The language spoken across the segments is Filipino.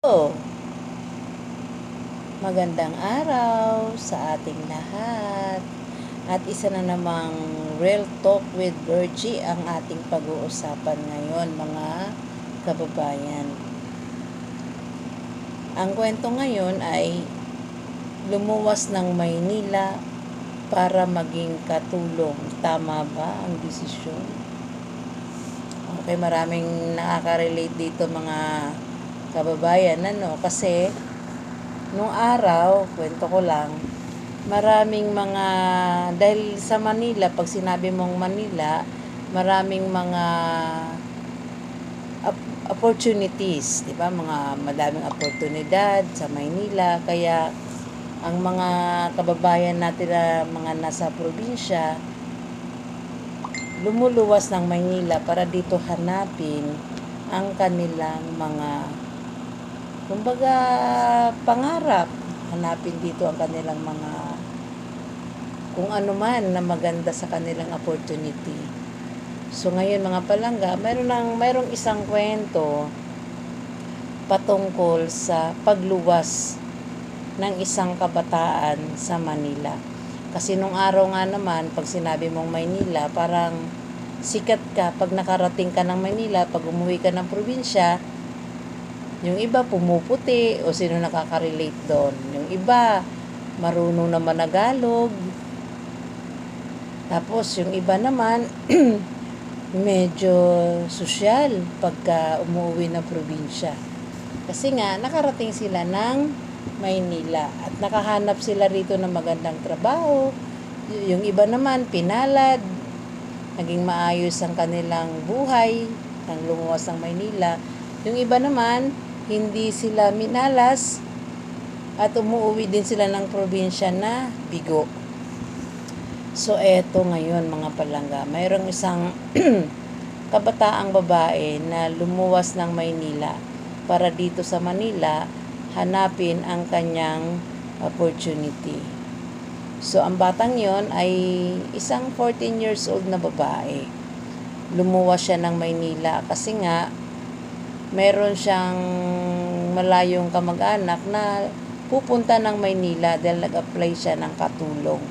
Oh, magandang araw sa ating lahat. At isa na namang Real Talk with Virgie ang ating pag-uusapan ngayon, mga kababayan. Ang kwento ngayon ay lumuwas ng Maynila para maging katulong. Tama ba ang desisyon? Okay, maraming nakaka-relate dito mga kababayan, kasi nung araw, kwento ko lang, maraming mga, dahil sa Manila, pag sinabi mong Manila, maraming mga opportunities, di ba? Madaming oportunidad sa Maynila, kaya ang mga kababayan natin na mga nasa probinsya, lumuluwas ng Maynila para dito hanapin ang kanilang mga, kumbaga, pangarap. Hanapin dito ang kanilang mga kung ano man na maganda sa kanilang opportunity. So ngayon mga palangga, mayroong isang kwento patungkol sa pagluwas ng isang kabataan sa Manila. Kasi nung araw nga naman, pag sinabi mong Maynila, parang sikat ka pag nakarating ka ng Maynila, pag umuwi ka ng probinsya. Yung iba pumuputi, o sino nakaka-relate doon. Yung iba marunong na managalog. Tapos yung iba naman medyo sosyal pagka umuwi ng probinsya. Kasi nga nakarating sila ng Maynila at nakahanap sila rito ng magandang trabaho. Yung iba naman pinalad, naging maayos ang kanilang buhay nang lumuwas ng Maynila. Yung iba naman hindi sila minalas at umuwi din sila ng probinsya na bigo. So eto ngayon mga palangga, mayroong isang kabataang babae na lumuwas ng Maynila para dito sa Manila hanapin ang kanyang opportunity. So ang batang yon ay isang 14 years old na babae. Lumuwas siya ng Maynila kasi nga meron siyang malayong kamag-anak na pupunta ng Maynila dahil nag-apply siya ng katulong.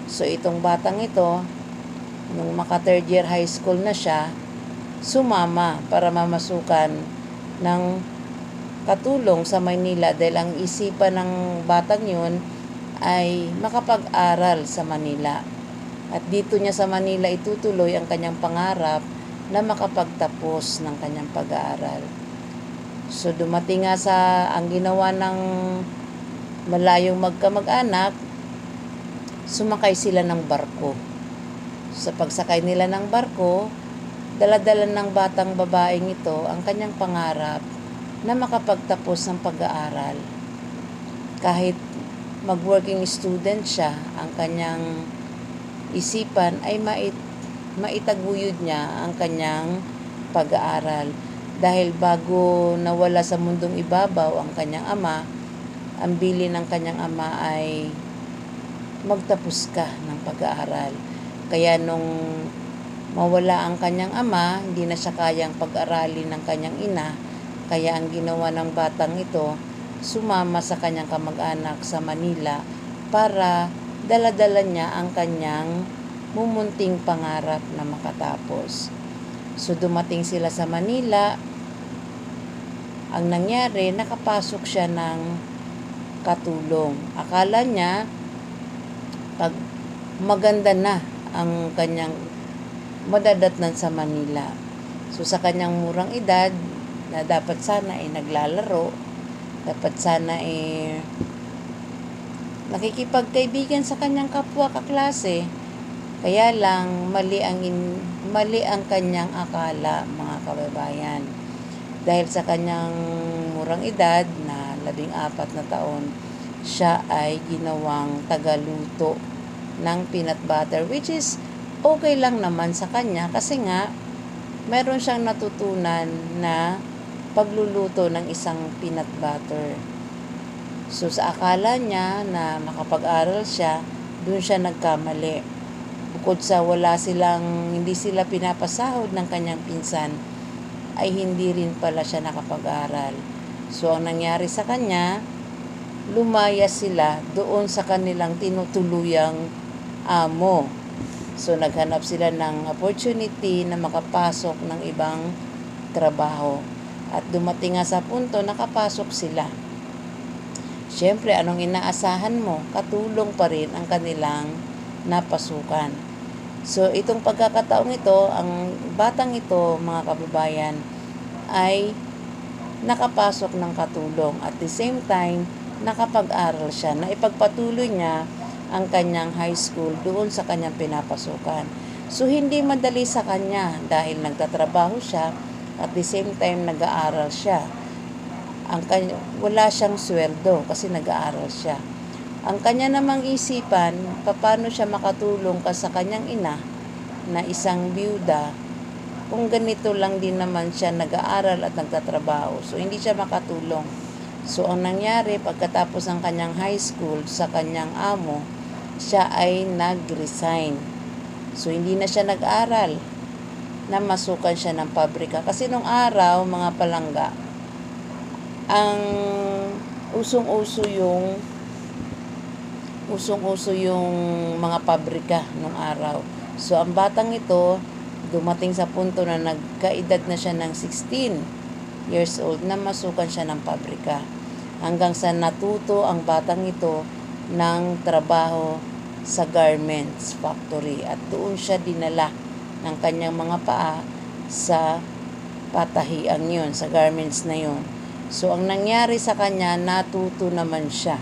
So itong batang ito, nung maka third year high school na siya, sumama para mamasukan ng katulong sa Maynila dahil ang isipan ng batang yun ay makapag-aral sa Manila. At dito niya sa Manila itutuloy ang kanyang pangarap na makapagtapos ng kanyang pag-aaral. So dumating nga sa ang ginawa ng malayong magkamag-anak, sumakay sila ng barko. Sa pagsakay nila ng barko, dala-dala ng batang babaeng ito ang kanyang pangarap na makapagtapos ng pag-aaral. Kahit mag-working student siya, ang kanyang isipan ay maitaguyod niya ang kanyang pag-aaral. Dahil bago nawala sa mundong ibabaw ang kanyang ama, ang bilin ng kanyang ama ay magtapos ka ng pag-aaral. Kaya nung mawala ang kanyang ama, hindi na siya kayang pag-aralin ng kanyang ina. Kaya ang ginawa ng batang ito, sumama sa kanyang kamag-anak sa Manila para dala-dala niya ang kanyang mumunting pangarap na makatapos. So dumating sila sa Manila. Ang nangyari, nakapasok siya ng katulong. Akala niya pag maganda na ang kanyang madadatnan sa Manila. So sa kanyang murang edad na dapat sana ay naglalaro, dapat sana ay nakikipagkaibigan sa kanyang kapwa kaklase. Kaya lang mali ang kanyang akala, mga kababayan. Dahil sa kanyang murang edad na 14 na taon, siya ay ginawang tagaluto ng peanut butter, which is okay lang naman sa kanya kasi nga meron siyang natutunan na pagluluto ng isang peanut butter. So sa akala niya na makapag-aral siya, dun siya nagkamali. Bukod sa hindi sila pinapasahod ng kanyang pinsan, ay hindi rin pala siya nakapag-aral. So, ang nangyari sa kanya, lumaya sila doon sa kanilang tinutuluyang amo. So, naghanap sila ng opportunity na makapasok ng ibang trabaho. At dumating nga sa punto, nakapasok sila. Siyempre, anong inaasahan mo? Katulong pa rin ang kanilang napasukan. So, itong pagkakataong ito, ang batang ito, mga kababayan, ay nakapasok ng katulong. At the same time, nakapag-aral siya na ipagpatuloy niya ang kanyang high school doon sa kanyang pinapasukan. So, hindi madali sa kanya dahil nagtatrabaho siya at the same time nag-aaral siya. Wala siyang sweldo kasi nag-aaral siya. Ang kanya namang isipan, paano siya makatulong sa kanyang ina na isang byuda kung ganito lang din naman siya nag-aaral at nagtatrabaho. So, hindi siya makatulong. So, ang nangyari, pagkatapos ng kanyang high school sa kanyang amo, siya ay nag-resign. So, hindi na siya nag-aral na masukan siya ng pabrika. Kasi nung araw, mga palangga, ang usong-uso yung mga pabrika nung araw. So, ang batang ito, dumating sa punto na nagkaedad na siya ng 16 years old na masukan siya ng pabrika. Hanggang sa natuto ang batang ito ng trabaho sa garments factory at doon siya dinala ng kanyang mga paa sa patahian yun, sa garments na yun. So, ang nangyari sa kanya, natuto naman siya.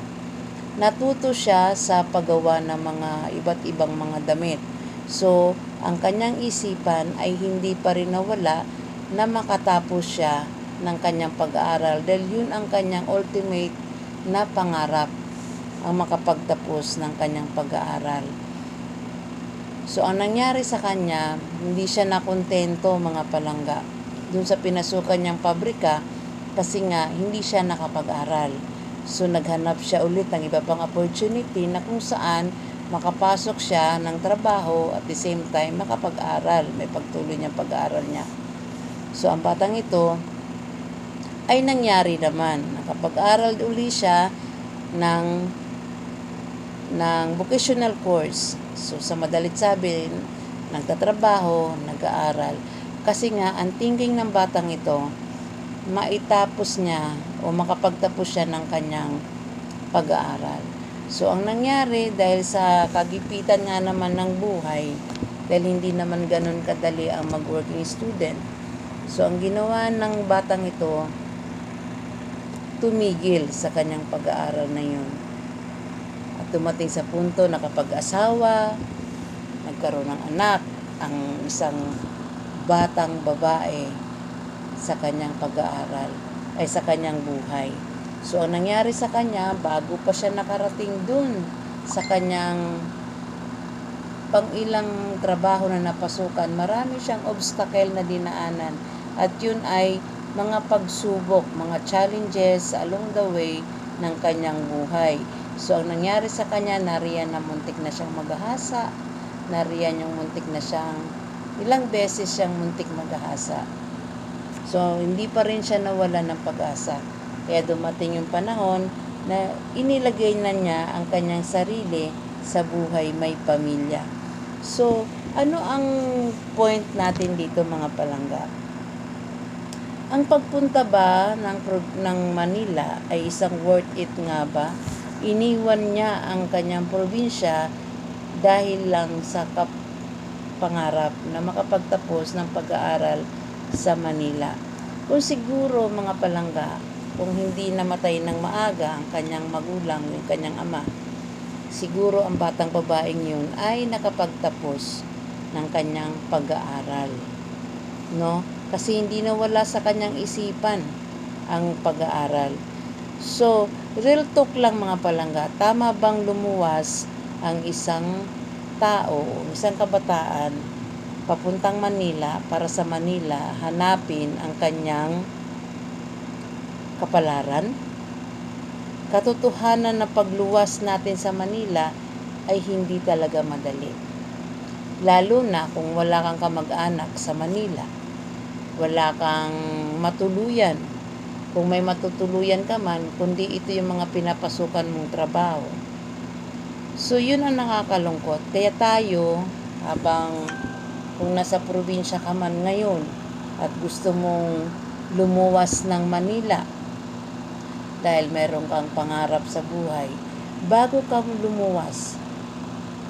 Natuto siya sa paggawa ng mga iba't ibang mga damit. So, ang kanyang isipan ay hindi pa rin nawala na makatapos siya ng kanyang pag-aaral dahil yun ang kanyang ultimate na pangarap, ang makapagtapos ng kanyang pag-aaral. So, ang nangyari sa kanya, hindi siya nakontento, mga palangga, dun sa pinasukan niyang pabrika kasi nga hindi siya nakapag-aral. So, naghanap siya ulit ng iba pang opportunity na kung saan makapasok siya ng trabaho at the same time makapag-aral, may pagtuloy niyang pag-aaral niya. So, ang batang ito ay nangyari naman. Nakapag-aral uli siya ng vocational course. So, sa madalit sabi, nagtatrabaho, nag-aaral. Kasi nga, ang thinking ng batang ito, maitapos niya o makapagtapos siya ng kanyang pag-aaral. So, ang nangyari, dahil sa kagipitan nga naman ng buhay, dahil hindi naman ganun kadali ang mag-working student, so, ang ginawa ng batang ito, tumigil sa kanyang pag-aaral na yun. At dumating sa punto na kapag-asawa, nagkaroon ng anak, ang isang batang babae sa kanyang pag-aaral, ay sa kanyang buhay. So, ang nangyari sa kanya, bago pa siya nakarating dun sa kanyang pang-ilang trabaho na napasukan, marami siyang obstacle na dinaanan. At yun ay mga pagsubok, mga challenges along the way ng kanyang buhay. So, ang nangyari sa kanya, nariyan na muntik na siyang maghahasa, nariyan yung muntik na siyang, ilang beses siyang muntik maghahasa. So, hindi pa rin siya nawala ng pag-asa. Kaya dumating yung panahon na inilagay na niya ang kanyang sarili sa buhay may pamilya. So, ano ang point natin dito, mga palangga? Ang pagpunta ba ng Manila ay isang worth it nga ba? Iniwan niya ang kanyang probinsya dahil lang sa pangarap na makapagtapos ng pag-aaral sa Manila. Kung siguro, mga palangga, kung hindi namatay ng maaga ang kanyang magulang, yung kanyang ama, siguro ang batang babaeng yun ay nakapagtapos ng kanyang pag-aaral. No? Kasi hindi nawala sa kanyang isipan ang pag-aaral. So, real talk lang, mga palangga, tama bang lumuwas ang isang tao, isang kabataan, papuntang Manila para sa Manila hanapin ang kanyang kapalaran? Katotohanan na pagluwas natin sa Manila ay hindi talaga madali. Lalo na kung wala kang kamag-anak sa Manila, wala kang matuluyan, kung may matutuluyan ka man, kundi ito yung mga pinapasukan mong trabaho. So, yun ang nakakalungkot. Kaya tayo, habang kung nasa probinsya ka man ngayon at gusto mong lumuwas ng Manila dahil meron kang pangarap sa buhay, bago ka lumuwas,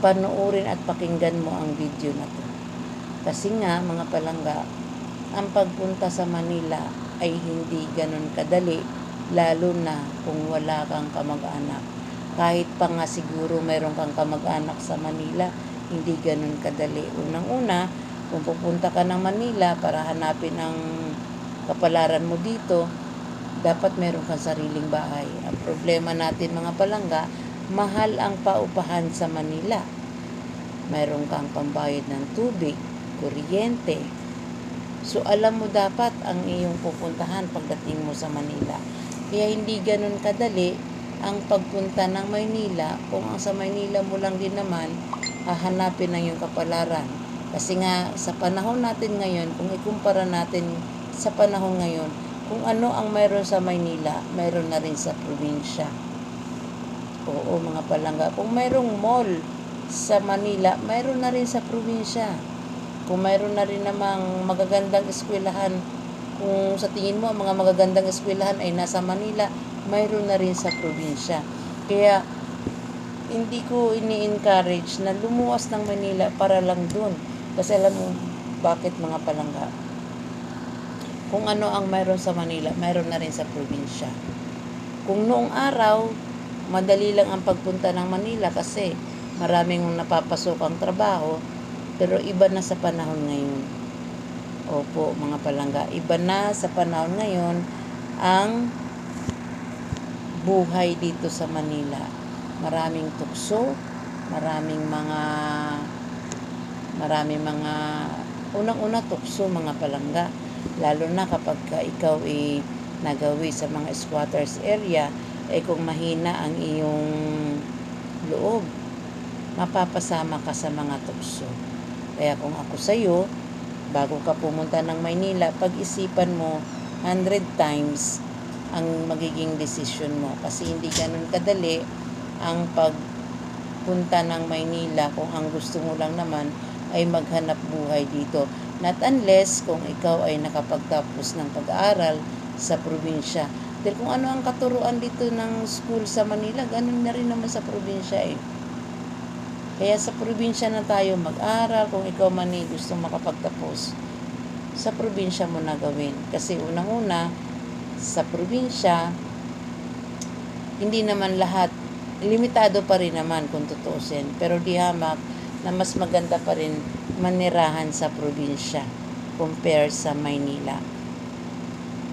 panoorin at pakinggan mo ang video na to. Kasi nga, mga palangga, ang pagpunta sa Manila ay hindi ganun kadali, lalo na kung wala kang kamag-anak. Kahit pa nga siguro meron kang kamag-anak sa Manila, hindi ganun kadali. Unang-una, kung pupunta ka ng Manila para hanapin ang kapalaran mo dito, dapat meron kang sariling bahay. Ang problema natin mga palangga, mahal ang paupahan sa Manila. Meron kang pambayad ng tubig, kuryente. So, alam mo dapat ang iyong pupuntahan pagdating mo sa Manila. Kaya hindi ganun kadali ang pagpunta ng Maynila kung ang sa Maynila mo lang din naman hahanapin ang iyong kapalaran. Kasi nga, sa panahon natin ngayon, kung ikumpara natin sa panahon ngayon, kung ano ang mayroon sa Maynila, mayroon na rin sa probinsya. Oo, mga palangga. Kung mayroong mall sa Manila, mayroon na rin sa probinsya. Kung mayroon na rin namang magagandang eskwelahan, kung sa tingin mo ang mga magagandang eskwelahan ay nasa Manila, mayroon na rin sa probinsya. Kaya, hindi ko ini-encourage na lumuwas ng Manila para lang dun. Kasi alam mo, bakit mga palangga? Kung ano ang mayroon sa Manila, mayroon na rin sa probinsya. Kung noong araw, madali lang ang pagpunta ng Manila kasi maraming napapasok ang trabaho, pero iba na sa panahon ngayon. Opo, mga palangga, iba na sa panahon ngayon ang buhay dito sa Manila. Maraming tukso, maraming mga unang-una tukso, mga palangga. Lalo na kapag ikaw ay nagawi sa mga squatters area, kung mahina ang iyong loob, mapapasama ka sa mga tukso. Kaya kung ako sa'yo, bago ka pumunta ng Maynila, pag-isipan mo 100 times ang magiging desisyon mo. Kasi hindi ganun kadali ang pagpunta ng Maynila kung ang gusto mo lang naman ay maghanap buhay dito. Not unless kung ikaw ay nakapagtapos ng pag-aaral sa probinsya. Dahil kung ano ang katuruan dito ng school sa Manila, ganun na rin naman sa probinsya eh. Kaya sa probinsya na tayo mag-aral, kung ikaw man ay gusto makapagtapos, sa probinsya mo na gawin. Kasi unang-una, sa probinsya, hindi naman lahat, limitado pa rin naman kung tutuusin. Pero di hamak na mas maganda pa rin manirahan sa probinsya compare sa Maynila.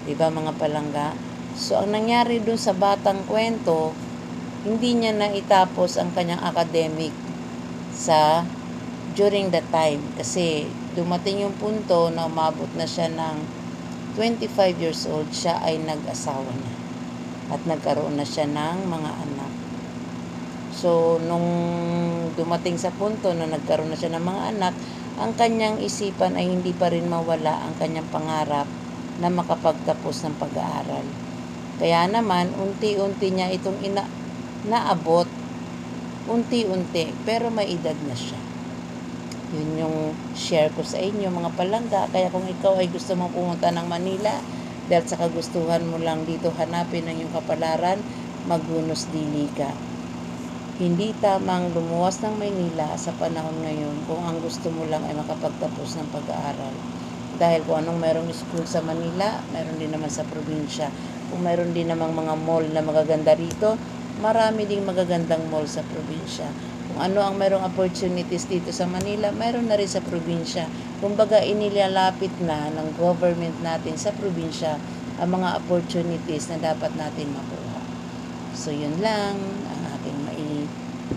Diba mga palangga? So, ang nangyari dun sa batang kwento, hindi niya na itapos ang kanyang academic during that time. Kasi dumating yung punto na umabot na siya ng 25 years old, siya ay nag-asawa na. At nagkaroon na siya ng mga anak. So, nung dumating sa punto na nagkaroon na siya ng mga anak, ang kanyang isipan ay hindi pa rin mawala ang kanyang pangarap na makapagtapos ng pag-aaral. Kaya naman, unti-unti niya itong naabot, unti-unti, pero may edad na siya. Yun yung share ko sa inyo, mga palangga. Kaya kung ikaw ay gusto mong pumunta ng Manila, dahil sa kagustuhan mo lang dito hanapin ang iyong kapalaran, maghunos dili ka. Hindi tamang lumuwas ng Maynila sa panahon ngayon kung ang gusto mo lang ay makapagtapos ng pag-aaral. Dahil kung anong mayroong school sa Manila, mayroon din naman sa probinsya. Kung mayroon din namang mga mall na magaganda rito, marami ding magagandang mall sa probinsya. Kung ano ang mayroong opportunities dito sa Manila, mayroon na rin sa probinsya. Kumbaga, inilalapit na ng government natin sa probinsya ang mga opportunities na dapat natin makuha. So, yun lang ang aking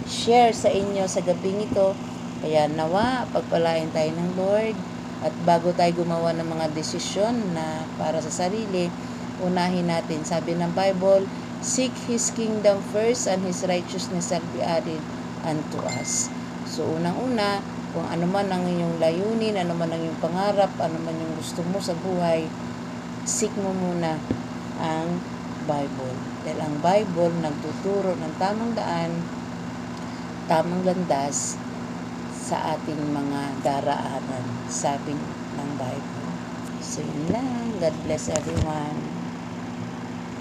share sa inyo sa gabing ito. Kaya nawa, pagpalain tayo ng Lord. At bago tayo gumawa ng mga desisyon na para sa sarili, unahin natin, sabi ng Bible, seek His kingdom first and His righteousness shall be added unto us. So, unang-una, kung ano man ang inyong layunin, ano man ang inyong pangarap, ano man yung gusto mo sa buhay, seek mo muna ang Bible. Dahil ang Bible nagtuturo ng tamang daan, tamang landas sa ating mga daraanan, sabi ng Bible. So, yun lang. God bless everyone.